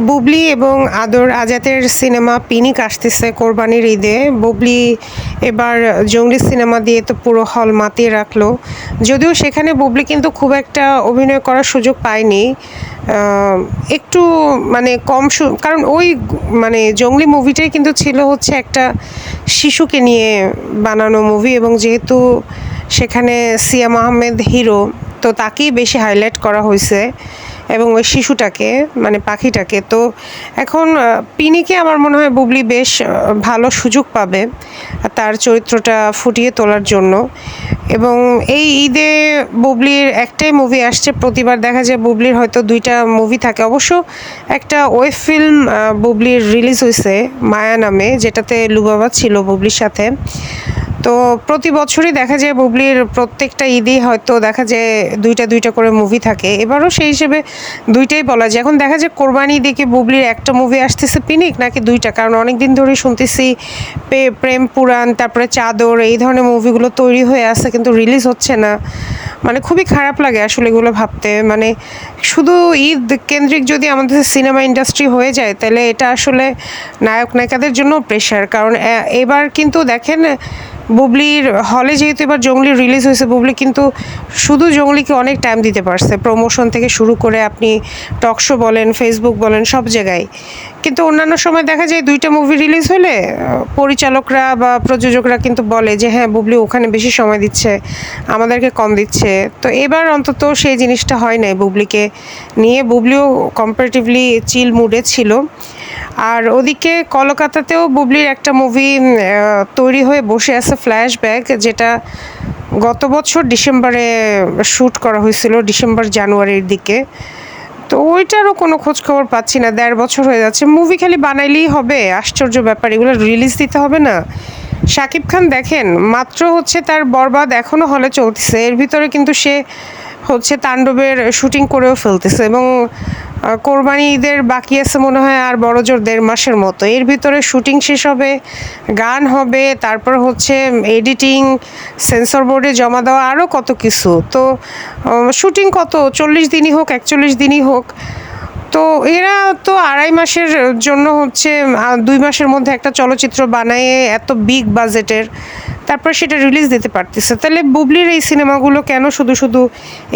বুবলি এবং আদর আজাদের সিনেমা পিনিক আসতেছে কোরবানির ঈদে। বুবলি এবার জঙ্গলি সিনেমা দিয়ে তো পুরো হল মাতিয়ে রাখলো। যদিও সেখানে বুবলি কিন্তু খুব একটা অভিনয় করার সুযোগ পায়নি। একটু মানে কম কারণ ওই মানে জঙ্গলি মুভিটাই কিন্তু ছিল হচ্ছে একটা শিশুকে নিয়ে বানানো মুভি, এবং যেহেতু সেখানে সিয়াম আহমেদ হিরো, তো তাকেই বেশি হাইলাইট করা হয়েছে এবং ওই শিশুটাকে মানে পাখিটাকে। তো এখন পিনিকে আমার মনে হয় বুবলি বেশ ভালো সুযোগ পাবে তার চরিত্রটা ফুটিয়ে তোলার জন্য। এবং এই ঈদে বুবলির একটাই মুভি আসছে, প্রতিবার দেখা যায় বুবলির হয়তো দুইটা মুভি থাকে। অবশ্য একটা ওয়েব ফিল্ম বুবলির রিলিজ হয়েছে মায়া নামে, যেটাতে লুবাবা ছিল বুবলির সাথে। তো প্রতি বছরই দেখা যায় বুবলির প্রত্যেকটা ঈদেই হয়তো দেখা যায় দুইটা করে মুভি থাকে। এবারও সেই হিসেবে দুইটাই বলা যায়। এখন দেখা যায় কোরবানি ঈদে বুবলির একটা মুভি আসতেছে পিনিক নাকি দুইটা, কারণ অনেক দিন ধরেই শুনতেছি প্রেম পুরাণ, তারপরে চাদর, এই ধরনের মুভিগুলো তৈরি হয়ে আছে কিন্তু রিলিজ হচ্ছে না। মানে খুবই খারাপ লাগে আসলে এগুলো ভাবতে। মানে শুধু ঈদ কেন্দ্রিক যদি আমাদের সিনেমা ইন্ডাস্ট্রি হয়ে যায় তাহলে এটা আসলে নায়ক নায়িকাদের জন্য প্রেশার। কারণ এবার কিন্তু দেখেন বুবলির হলে যেহেতু এবার জঙ্গলি রিলিজ হয়েছে, বুবলি কিন্তু শুধু জঙ্গলিকে অনেক টাইম দিতে পারছে, প্রমোশন থেকে শুরু করে আপনি টক শো বলেন, ফেসবুক বলেন, সব জায়গায়। কিন্তু অন্যান্য সময় দেখা যায় দুইটা মুভি রিলিজ হলে পরিচালকরা বা প্রযোজকরা কিন্তু বলে যে হ্যাঁ বুবলি ওখানে বেশি সময় দিচ্ছে, আমাদেরকে কম দিচ্ছে। তো এবার অন্তত সেই জিনিসটা হয় নাই বুবলিকে নিয়ে। বুবলিও কম্পারেটিভলি চিল মুডে ছিল। আর ওদিকে কলকাতাতেও বুবলির একটা মুভি তৈরি হয়ে বসে আছে, ফ্ল্যাশব্যাক, যেটা গত বছর ডিসেম্বরে শ্যুট করা হয়েছিল, ডিসেম্বর জানুয়ারির দিকে। তো ওইটারও কোনো খোঁজ খবর পাচ্ছি না, 1.5 বছর হয়ে যাচ্ছে। মুভি খালি বানাইলেই হবে? আশ্চর্য ব্যাপার, এগুলো রিলিজ দিতে হবে না? শাকিব খান দেখেন মাত্র হচ্ছে তার বরবাদ এখনও হলে চলতেছে, এর ভিতরে কিন্তু সে হচ্ছে তাণ্ডবের শুটিং করেও ফেলতেছে, এবং কোরবানি ঈদের বাকি আছে মনে হয় আর বড়জোর 1.5 মাসের মতো। এর ভিতরে শুটিং শেষ হবে, গান হবে, তারপর হচ্ছে এডিটিং, সেন্সর বোর্ডে জমা দেওয়া, আরও কত কিছু। তো শুটিং কত 40 দিনই হোক 41 দিনই হোক, তো এরা তো 2.5 মাসের জন্য হচ্ছে 2 মাসের মধ্যে একটা চলচ্চিত্র বানায় এত বিগ বাজেটের, তারপর সেটা রিলিজ দিতে পারতেছে। তাহলে বুবলির এই সিনেমাগুলো কেন শুধু শুধু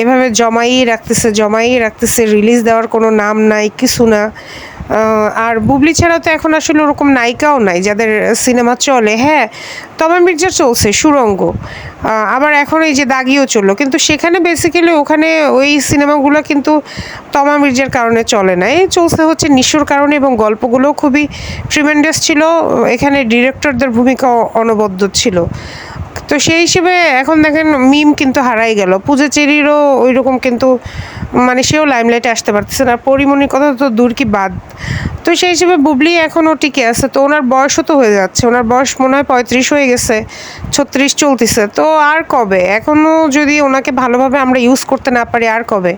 এভাবে জমাইয়ে রাখতেছে, রিলিজ দেওয়ার কোনো নাম নাই, কিছু না। আর বুবলি ছাড়াও তো এখন আসলে ওরকম নায়িকাও নাই যাদের সিনেমা চলে। হ্যাঁ, তমা মির্জা চলছে, সুড়ঙ্গ, আবার এখন এই যে দাগিও চললো, কিন্তু সেখানে বেসিক্যালি ওখানে ওই সিনেমাগুলো কিন্তু তমা মির্জার কারণে চলে না, এই চলছে হচ্ছে নিশোর কারণে, এবং গল্পগুলোও খুবই ট্রিমেন্ডাস ছিল। এখানে ডিরেক্টরদের ভূমিকা অনবদ্য ছিল। তো সেই হিসেবে এখন দেখেন মিম কিন্তু হারাই গেল। পূজা চেরিরও ওই রকম কিন্তু মানে সেও লাইমলাইটে আসতে পারতেছে না, পরিমণির কথা তো দূর কি বাদ। তো সেই হিসেবে বুবলি এখনও টিকে আছে। তো ওনার বয়সও তো হয়ে যাচ্ছে, ওনার বয়স মনে হয় 35 হয়ে গেছে, 36 চলতেছে। তো আর কবে, এখনও যদি ওনাকে ভালোভাবে আমরা ইউজ করতে না পারি আর কবে?